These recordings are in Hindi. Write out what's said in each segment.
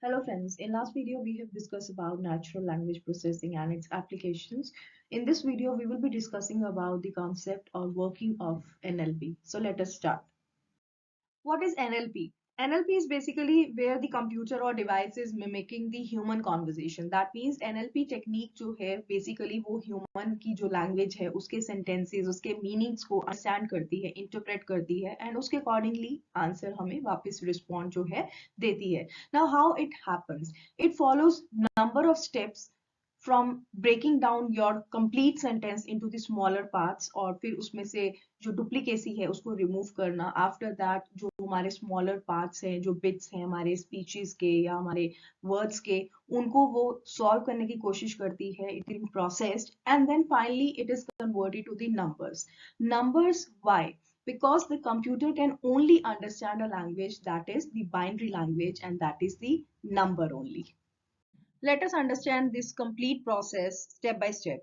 Hello friends, in last video we have discussed about natural language processing and its applications. In this video we will be discussing about the concept or working of NLP. So let us start. What is NLP? NLP is basically where the computer or device is mimicking the human conversation. That means NLP technique जो है basically वो human की जो language है उसके sentences उसके meanings को understand करती है, interpret करती है and उसके accordingly answer हमें वापस respond जो है देती है. Now how it happens? It follows number of steps from breaking down your complete sentence into the smaller parts और फिर उसमें से जो डुप्लीकेसी है उसको रिमूव करना. आफ्टर दैट जो हमारे स्मॉलर पार्ट्स हैं, जो बिट्स हैं हमारे स्पीचेस के या हमारे वर्ड्स के, उनको वो सॉल्व करने की कोशिश करती है. It is processed and then finally it is converted to the numbers. Numbers, why? Because the computer can only understand a language that is the binary language and that is the number only. Let us understand this complete process step by step.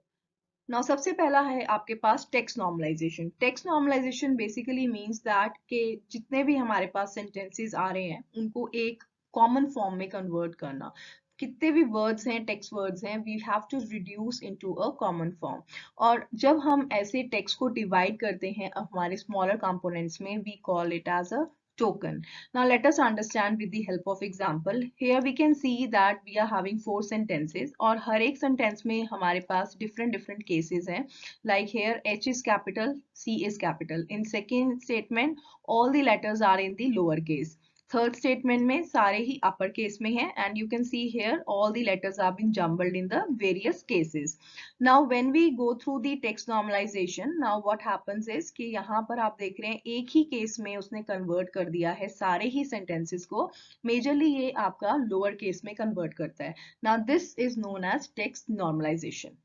Now सबसे पहला है आपके पास text normalization. Text normalization basically means that कि जितने भी हमारे पास सेंटेंसेस आ रहे हैं उनको एक कॉमन फॉर्म में कन्वर्ट करना. कितने भी वर्ड्स हैं, टेक्स्ट वर्ड्स हैं, we have to reduce into a common form. और जब हम ऐसे टेक्स्ट को डिवाइड करते हैं हमारे स्मॉलर कंपोनेंट्स में, we call it as a token. Now let us understand with the help of example. Here we can see that we are having 4 sentences और हर एक sentence में हमारे पास different cases हैं. Like here H is capital, C is capital. In second statement all the letters are in the lower case. Third statement में सारे ही अपर केस में है and you can see here all the letters are been jumbled in the various cases. Now when we go through the text normalization, now what happens is कि यहाँ पर आप देख रहे हैं एक ही केस में उसने कन्वर्ट कर दिया है सारे ही सेंटेंसेस को. मेजरली ये आपका लोअर केस में कन्वर्ट करता है. Now this is known as text normalization.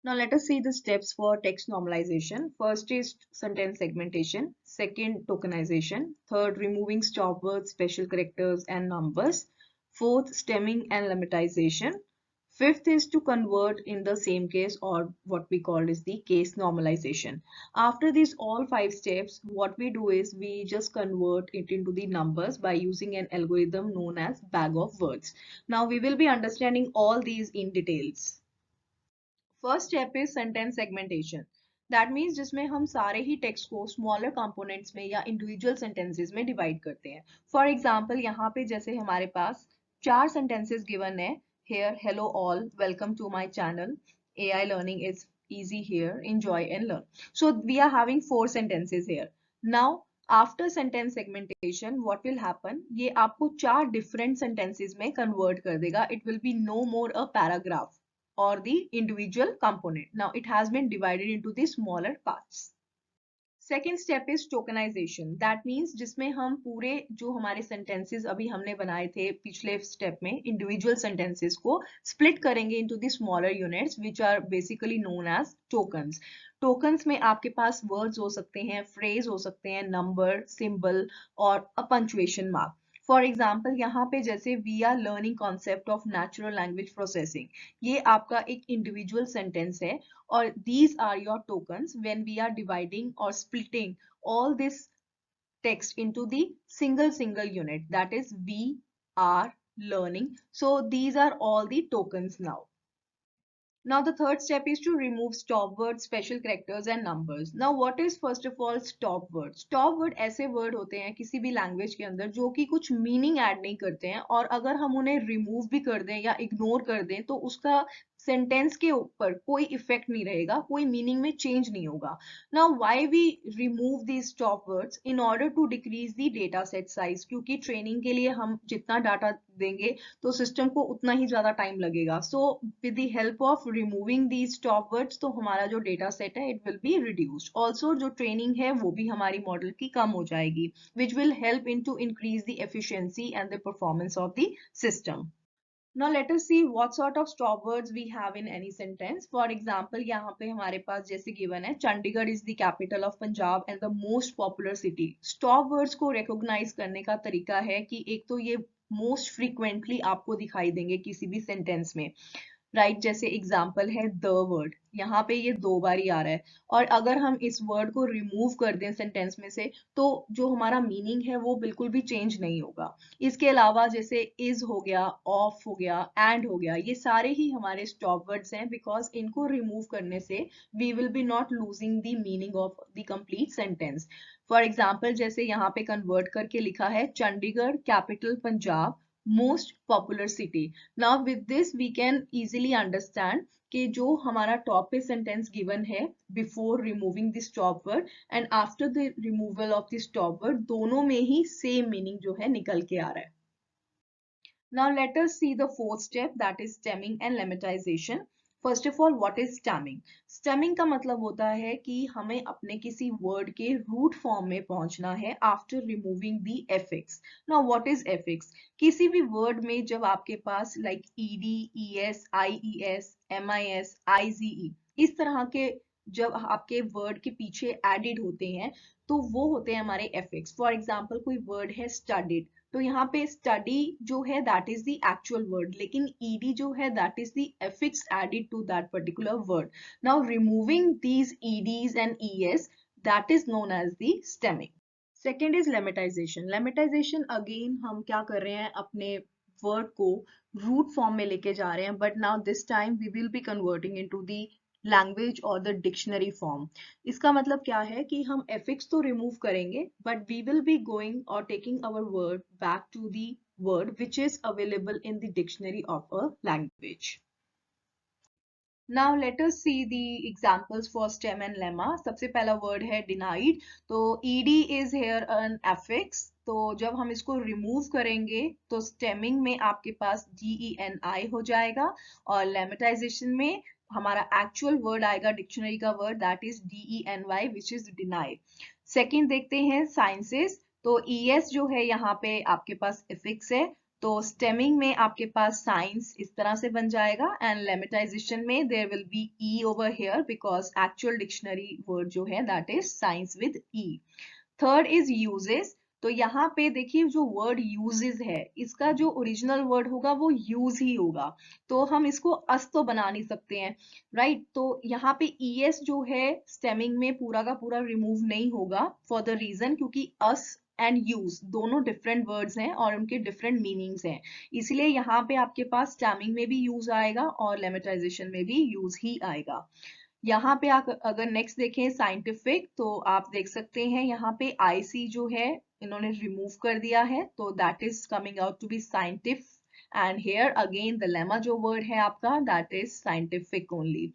Now let us see the steps for text normalization. First is sentence segmentation. Second, tokenization. Third, removing stop words, special characters and numbers. Fourth, stemming and lemmatization. Fifth is to convert in the same case or what we call is the case normalization. After these all 5 steps, what we do is we just convert it into the numbers by using an algorithm known as bag of words. Now we will be understanding all these in details. First step is sentence segmentation. That means जिसमें हम सारे ही टेक्स्ट को स्मॉलर कंपोनेंट्स में या इंडिविजुअल सेंटेंसेस में डिवाइड करते हैं. फॉर एग्जांपल यहाँ पे जैसे हमारे पास 4 सेंटेंसेस गिवन है. Here hello all, welcome to my channel, AI learning is easy here, enjoy and learn. So we are having 4 sentences here. Now after sentence segmentation what will happen, ये आपको 4 different sentences में convert कर देगा. It will be no more a paragraph or the individual component. Now it has been divided into the smaller parts. Second step is tokenization. That means जिसमें हम पूरे जो हमारे सेंटेंसेस अभी हमने बनाए थे पिछले स्टेप में इंडिविजुअल सेंटेंसेस को स्प्लिट करेंगे into the smaller units which are basically known as tokens. Tokens में आपके पास वर्ड्स हो सकते हैं, फ्रेज हो सकते हैं, नंबर, सिंबल और a punctuation mark. For example यहाँ पे जैसे we are learning concept of natural language processing, ये आपका एक इंडिविजुअल सेंटेंस है और these are your tokens when we are dividing or splitting all this text into the single unit, that is we are learning. So these are all the tokens now. Now the third step is to remove stop words, special characters and numbers. Now what is first of all stop word? Stop word ऐसे word होते हैं किसी भी language के अंदर जो कि कुछ meaning add नहीं करते हैं और अगर हम उन्हें remove भी कर दें या ignore कर दें तो उसका सेंटेंस के ऊपर कोई इफेक्ट नहीं रहेगा, कोई मीनिंग में चेंज नहीं होगा. Now why we remove these stop words? In order to decrease the data set size. क्योंकि ट्रेनिंग के लिए हम जितना डाटा देंगे तो सिस्टम को उतना ही ज्यादा टाइम लगेगा. So with the help of removing these stop words तो हमारा जो डेटा सेट है it will be reduced. Also जो ट्रेनिंग है वो भी हमारी मॉडल की कम हो जाएगी which will help in to increase the efficiency and the performance of the system. Now let us see what sort of stop words we have in any sentence. For example, यहाँ पे हमारे पास जैसे given है Chandigarh is the capital of Punjab and the most popular city. Stop words को recognize करने का तरीका है कि एक तो ये most frequently आपको दिखाई देंगे किसी भी sentence में. राइट। जैसे एग्जाम्पल है द वर्ड, यहाँ पे ये 2 बार ही आ रहा है, और अगर हम इस वर्ड को रिमूव कर दें सेंटेंस में से तो जो हमारा मीनिंग है वो बिल्कुल भी चेंज नहीं होगा। इसके अलावा जैसे इज हो गया, ऑफ हो गया, एंड हो गया, ये सारे ही हमारे स्टॉप वर्ड्स हैं, बिकॉज इनको रिमूव करने से we will be not losing the meaning of the complete sentence. For example जैसे यहाँ पे कन्वर्ट करके लिखा है Chandigarh capital Punjab most popular city. Now with this we can easily understand कि जो हमारा टॉप पे सेंटेंस गिवन है before removing the stop word and after the removal of the stop word, दोनों में ही सेम मीनिंग जो है निकल के आ रहा है। Now let us see the fourth step, that is stemming and lemmatization. First of all, what is stemming? Stemming का मतलब होता है कि हमें अपने किसी word के root form में पहुंचना है after removing the affix. Now what is affix? किसी भी word में जब आपके पास like ed, es, ies, mis, ize इस तरह के जब आपके word के पीछे added होते हैं तो वो होते हैं हमारे affix. For example, कोई word है studied, तो यहाँ पे स्टडी जो है that is the actual word, लेकिन ed जो है that is the affix added to that particular word. Now removing these eds and es, that is known as the stemming. Second is lemmatization. Lemmatization again हम क्या कर रहे हैं, अपने वर्ड को रूट फॉर्म में लेके जा रहे हैं, but now this time we will be converting into the language और द डिक्शनरी फॉर्म। इसका मतलब क्या है कि हम एफिक्स तो रिमूव करेंगे but we will be going और taking our word back to the word which is available in the dictionary of a language. Now let us see the examples for stem and lemma. सबसे पहला word है denied, तो ed is here an affix, तो जब हम इसको remove करेंगे तो stemming में आपके पास geni हो जाएगा और lemmatization में हमारा actual word आएगा डिक्शनरी का word that is deny which is deny. Second देखते हैं sciences, तो es जो है यहाँ पे आपके पास affix है, तो स्टेमिंग में आपके पास साइंस इस तरह से बन जाएगा एंड लेमेटाइजेशन में there will be E over here because actual dictionary word जो है that is science with E. Third is uses, तो यहाँ पे देखिए जो वर्ड यूजेस है इसका जो ओरिजिनल वर्ड होगा वो यूज ही होगा, तो हम इसको अस तो बना नहीं सकते हैं, राइट। तो यहाँ पे ईएस जो है स्टेमिंग में पूरा का पूरा रिमूव नहीं होगा फॉर द रीजन क्योंकि अस एंड यूज दोनों डिफरेंट वर्ड्स हैं और उनके डिफरेंट मीनिंग्स हैं, इसलिए यहाँ पे आपके पास स्टैमिंग में भी यूज आएगा और लेमेटाइजेशन में भी यूज ही आएगा। यहाँ पे आप अगर नेक्स्ट देखें साइंटिफिक, तो आप देख सकते हैं यहाँ पे आईसी जो है इन्होंने रिमूव कर दिया है, तो that is coming out to be scientific and here again the lemma जो वर्ड है आपका that is scientific only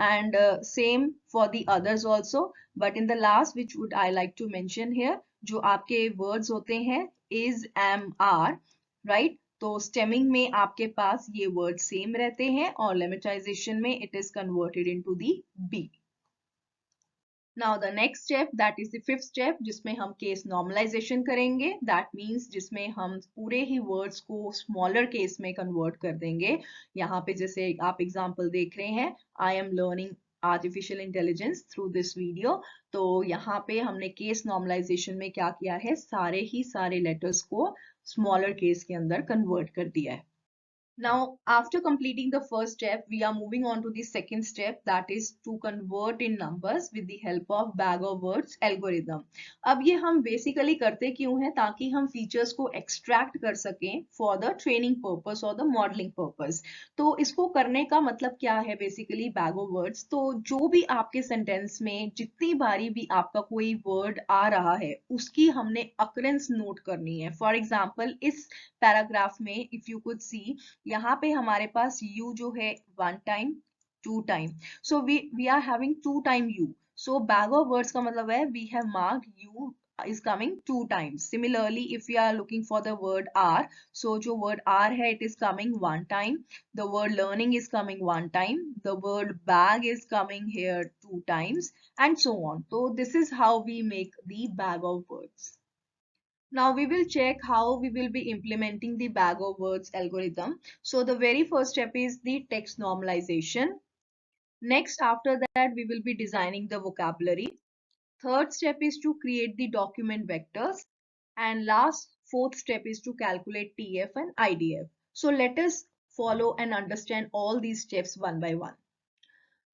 and same for the others also, but in the last which would I like to mention here, जो आपके words होते हैं is, am, are, right, तो स्टेमिंग में आपके पास ये वर्ड सेम रहते हैं और लेमेटाइजेशन में it is converted into the B. Now the next step that is the fifth step जिसमें हम केस नॉर्मलाइजेशन करेंगे, दैट मीन्स जिसमें हम पूरे ही वर्ड्स को स्मॉलर केस में कन्वर्ट कर देंगे। यहाँ पे जैसे आप एग्जांपल देख रहे हैं, I am learning artificial intelligence through this video, तो यहाँ पे हमने केस नॉर्मलाइजेशन में क्या किया है, सारे ही सारे लेटर्स को स्मॉलर केस के अंदर कन्वर्ट कर दिया है। Now, after completing the first step, we are moving on to the second step, that is to convert in numbers with the help of bag of words algorithm. अब ये हम basically करते क्यों हैं, ताकि हम features को extract कर सकें for the training purpose or the modeling purpose. तो इसको करने का मतलब क्या है basically bag of words, तो जो भी आपके sentence में जितनी बारी भी आपका कोई word आ रहा है उसकी हमने occurrence note करनी है। For example, इस पैराग्राफ में if you could see, यहाँ पे हमारे पास u जो है 1 time 2 time, so we are having 2 time u, so bag of words का मतलब है we have marked u is coming 2 times. Similarly, if we are looking for the word are, so जो word are है it is coming 1 time, the word learning is coming 1 time, the word bag is coming here 2 times and so on. So this is how we make the bag of words. Now we will check how we will be implementing the bag of words algorithm. So the very first step is the text normalization. Next, after that, we will be designing the vocabulary. Third step is to create the document vectors. And last, fourth step is to calculate TF and IDF. So let us follow and understand all these steps one by one.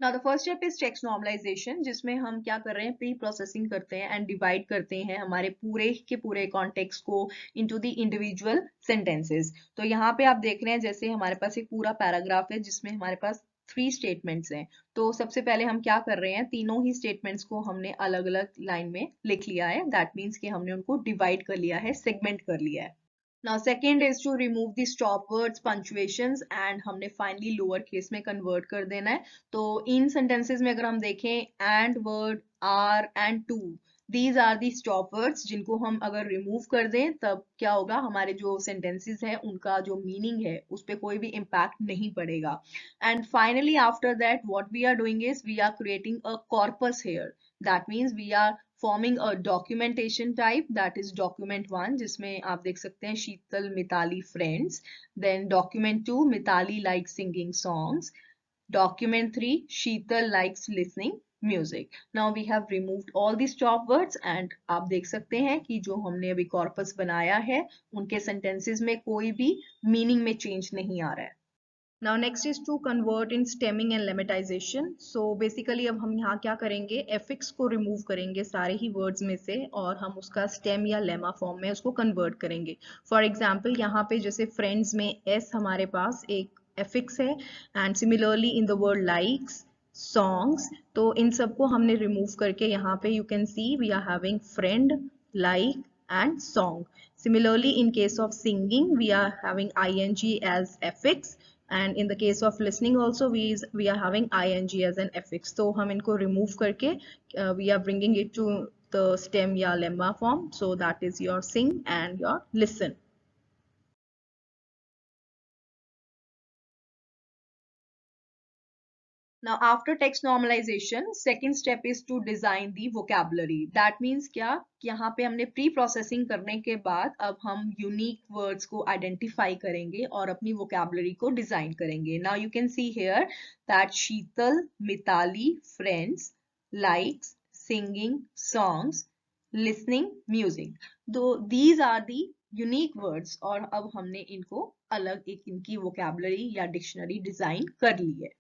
Now the first step is text normalization, जिसमें हम क्या कर रहे हैं, प्री प्रोसेसिंग करते हैं एंड डिवाइड करते हैं हमारे पूरे के पूरे कॉन्टेक्स्ट को इनटू द इंडिविजुअल सेंटेंसेस। तो यहाँ पे आप देख रहे हैं जैसे हमारे पास एक पूरा पैराग्राफ है जिसमें हमारे पास 3 स्टेटमेंट्स हैं। तो सबसे पहले हम क्या कर रहे हैं, तीनों ही स्टेटमेंट्स को हमने अलग अलग लाइन में लिख लिया है। दैट मीन्स कि हमने उनको डिवाइड कर लिया है, सेगमेंट कर लिया है। Now second is to remove the stop words, punctuations and हमने finally lower case में convert कर देना है। तो इन sentences में अगर हम देखें and word, are and to, these are the stop words जिनको हम अगर remove कर दें तब क्या होगा, हमारे जो sentences हैं उनका जो meaning है उस पे कोई भी impact नहीं पड़ेगा। And finally after that what we are doing is we are creating a corpus here. That means we are forming a documentation type, that is document 1 जिसमें आप देख सकते हैं Sheetal Mitali friends, then document 2 Mitali like singing songs, document 3 Sheetal likes listening music. Now we have removed all the stop words and आप देख सकते हैं कि जो हमने अभी कॉर्पस बनाया है उनके सेंटेंसेस में कोई भी मीनिंग में चेंज नहीं आ रहा है। Now next is to convert in stemming and lemmatization. So basically अब हम यहाँ क्या करेंगे, affix को remove करेंगे सारे ही words में से और हम उसका stem या lemma form में उसको convert करेंगे। For example यहाँ पे जैसे friends में s हमारे पास एक affix है and similarly in the word likes, songs, तो इन सबको हमने remove करके यहाँ पे you can see we are having friend, like and song. Similarly in case of singing we are having ing as affix and in the case of listening also we are having ing as an affix. तो हम इनको remove करके we are bringing it to the stem या lemma form. So that is your sing and your listen. Now after text normalization, second step is to design the vocabulary. That means क्या, यहाँ पे हमने प्री प्रोसेसिंग करने के बाद अब हम यूनिक वर्ड्स को आइडेंटिफाई करेंगे और अपनी वोकैबुलरी को डिजाइन करेंगे। Now you can see here that Sheetal, Mitali, friends, likes, singing, songs, listening, music. Though these are the unique words और अब हमने इनको अलग एक इनकी वोकैबुलरी या डिक्शनरी डिजाइन कर ली है।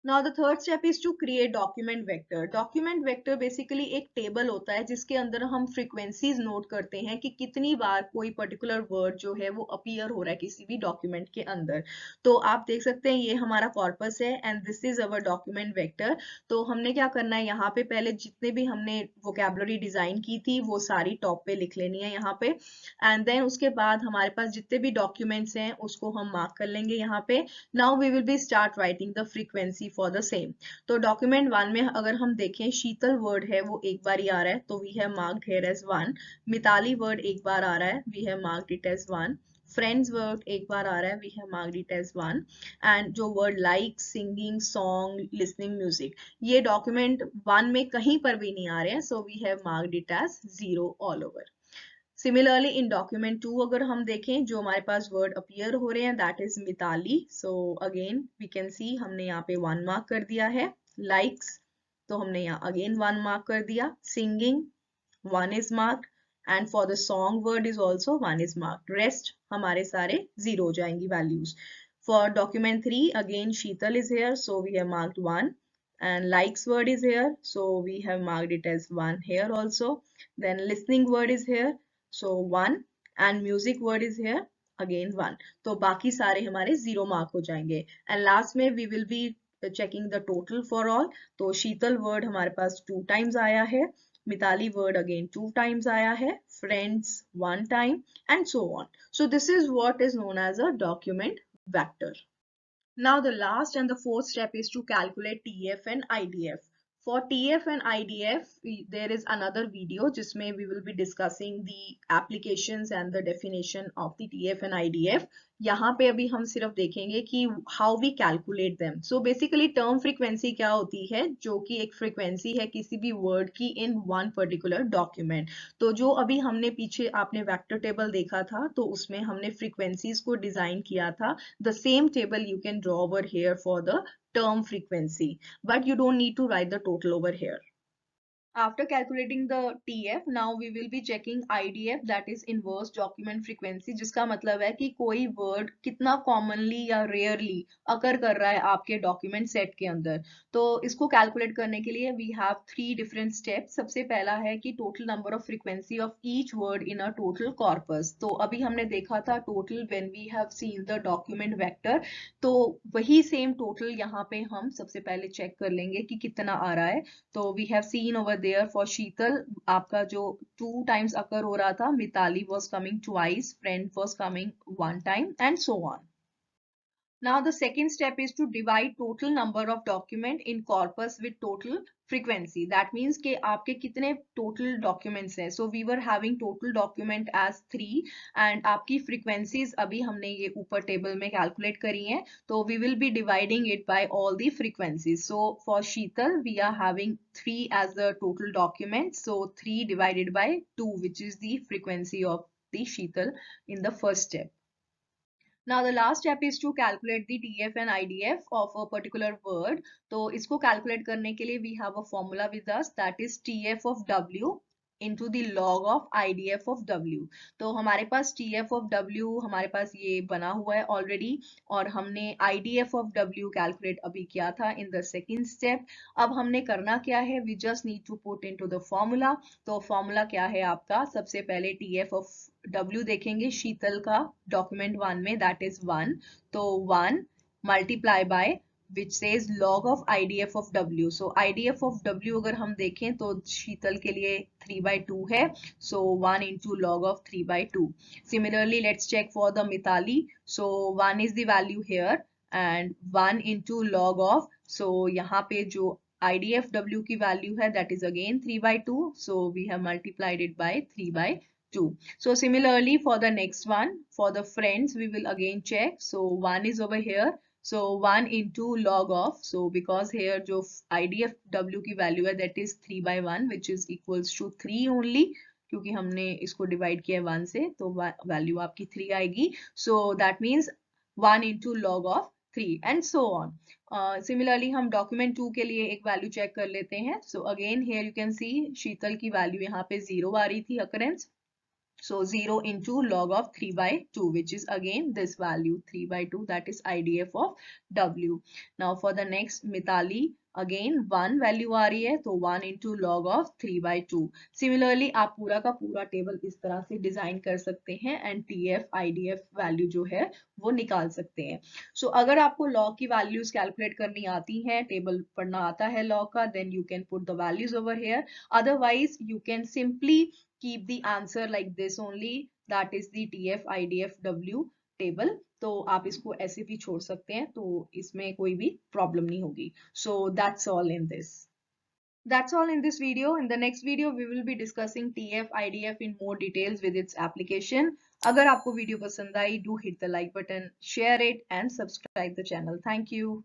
Now the third step is to create document vector. Document vector basically एक टेबल होता है जिसके अंदर हम frequencies नोट करते हैं कि कितनी बार कोई पर्टिकुलर वर्ड जो है वो अपीयर हो रहा है किसी भी डॉक्यूमेंट के अंदर। तो आप देख सकते हैं ये हमारा कॉर्पस है and this is our document vector. तो हमने क्या करना है, यहाँ पे पहले जितने भी हमने वोकैबुलरी डिजाइन की थी वो सारी टॉप पे लिख लेनी है यहाँ पे एंड देन उसके बाद हमारे पास जितने भी डॉक्यूमेंट्स हैं उसको हम मार्क कर लेंगे यहाँ पे। Now we will be start writing the frequency for the same. तो डॉक्यूमेंट 1 में अगर हम देखें शीतल वर्ड है वो एक बार ही आ रहा है तो we have marked here as 1। Mitali word एक बार आ रहा है, we have marked it as 1। Friends word एक बार आ रहा है, we have marked it as 1। And जो word like, singing, song, listening, music ये डॉक्यूमेंट 1 में कहीं पर भी नहीं आ रहे हैं so we have marked it as 0 all over. Similarly in document 2 अगर हम देखें जो हमारे पास वर्ड अपीयर हो रहे हैं that is Mitali. So again we can see हमने यहाँ पे 1 मार्क कर दिया है। लाइक्स तो हमने यहाँ अगेन 1 मार्क कर दिया। Singing 1 is marked and for the song word is also 1 is marked. Rest हमारे सारे 0 हो जाएंगी values. For document 3 again Sheetal is here so we have marked 1 and likes word is here so we have marked it as 1 here also. Then listening word is here so 1 and music word is here again 1. तो बाकी सारे हमारे 0 मार्क हो जाएंगे and last में we will be checking the total for all. तो शीतल word हमारे पास 2 times आया है, मिताली word again 2 times आया है, friends 1 time and so on. So this is what is known as a document vector. Now the last and the fourth step is to calculate TF and IDF. For TF and IDF, there is another video जिसमें we will be discussing the applications and the definition of the TF and IDF. यहाँ पे अभी हम सिर्फ देखेंगे कि how we calculate them. So basically term frequency क्या होती है, जो कि एक frequency है किसी भी word की in one particular document. तो जो अभी हमने पीछे आपने vector table देखा था तो उसमें हमने frequencies को डिजाइन किया था. The same table you can draw over here for the term frequency, but you don't need to write the total over here. After calculating the TF, now we will be checking IDF, that is inverse document frequency, जिसका मतलब है कि कोई word कितना commonly या rarely occur कर रहा है आपके document set के अंदर. तो इसको calculate करने के लिए we have 3 different steps. सबसे पहला है कि total number of frequency of each word in a total corpus. तो अभी हमने देखा था total when we have seen the document vector. तो वही same total यहाँ पे हम सबसे पहले check कर लेंगे कि कितना आ रहा है. तो we have seen over there for Sheetal आपका जो 2 टाइम्स अकर हो रहा था, Mitali was coming twice, friend was coming 1 time and so on. Now the second step is to divide total number of document in corpus with total frequency. That means कि आपके कितने total documents हैं. So we were having total document as 3 and आपकी frequencies अभी हमने ये ऊपर table में calculate करी हैं. तो we will be dividing it by all the frequencies. So for Sheetal we are having 3 as the total document. So 3 divided by 2, which is the frequency of the Sheetal in the first step. Now the last step is to calculate the TF and IDF of a particular word. तो इसको calculate करने के लिए we have a formula with us, that is TF of W into the log of IDF of W. तो हमारे पास TF of W हमारे पास ये बना हुआ है already और हमने IDF of W calculate अभी किया था in the second step. अब हमने करना क्या है, we just need to put into the formula. तो formula क्या है आपका, सबसे पहले TF of W देखेंगे शीतल का डॉक्यूमेंट 1 में, दैट इज 1. तो 1 multiply by which says log of IDF of W. So IDF of W अगर हम देखें तो शीतल के लिए 3/2 है. सो 1 into log of 3/2. Similarly, let's check for the Mitali. So 1 is the value here and 1 into log of, so यहाँ पे जो IDF W की value है that is again 3/2. So we have multiplied it by 3/2. So similarly for the next one, for the friends, we will again check. So 1 is over here. So 1 into log of, so because here जो IDF W की value है that is 3/1, which is equals to 3 only, क्योंकि हमने इसको divide किया 1 से, तो value आपकी 3 आएगी. So that means 1 into log of 3 and so on. Similarly हम document 2 के लिए एक value check कर लेते हैं. So again here you can see शीतल की value यहाँ पे 0 आ रही थी occurrence. So 0 into log of 3/2, which is again this value 3/2, that is IDF of W. Now for the next Mitali, again 1 value आ रही है, तो 1 into log of 3/2. Similarly आप पूरा का पूरा टेबल इस तरह से डिजाइन कर सकते हैं and TF IDF वैल्यू जो है वो निकाल सकते हैं. So अगर आपको log की वैल्यूज कैलकुलेट करनी आती हैं, टेबल पढ़ना आता है log का, then you can put the values over here. Otherwise you can simply keep the answer like this only, that is the TF IDF W table. तो आप इसको ऐसे भी छोड़ सकते हैं, तो इसमें कोई भी प्रॉब्लम नहीं होगी. So that's all in this. That's all in this video. In the next video we will be discussing TF IDF in more details with its application. अगर आपको वीडियो पसंद आई, do hit the like button, share it and subscribe the channel. Thank you.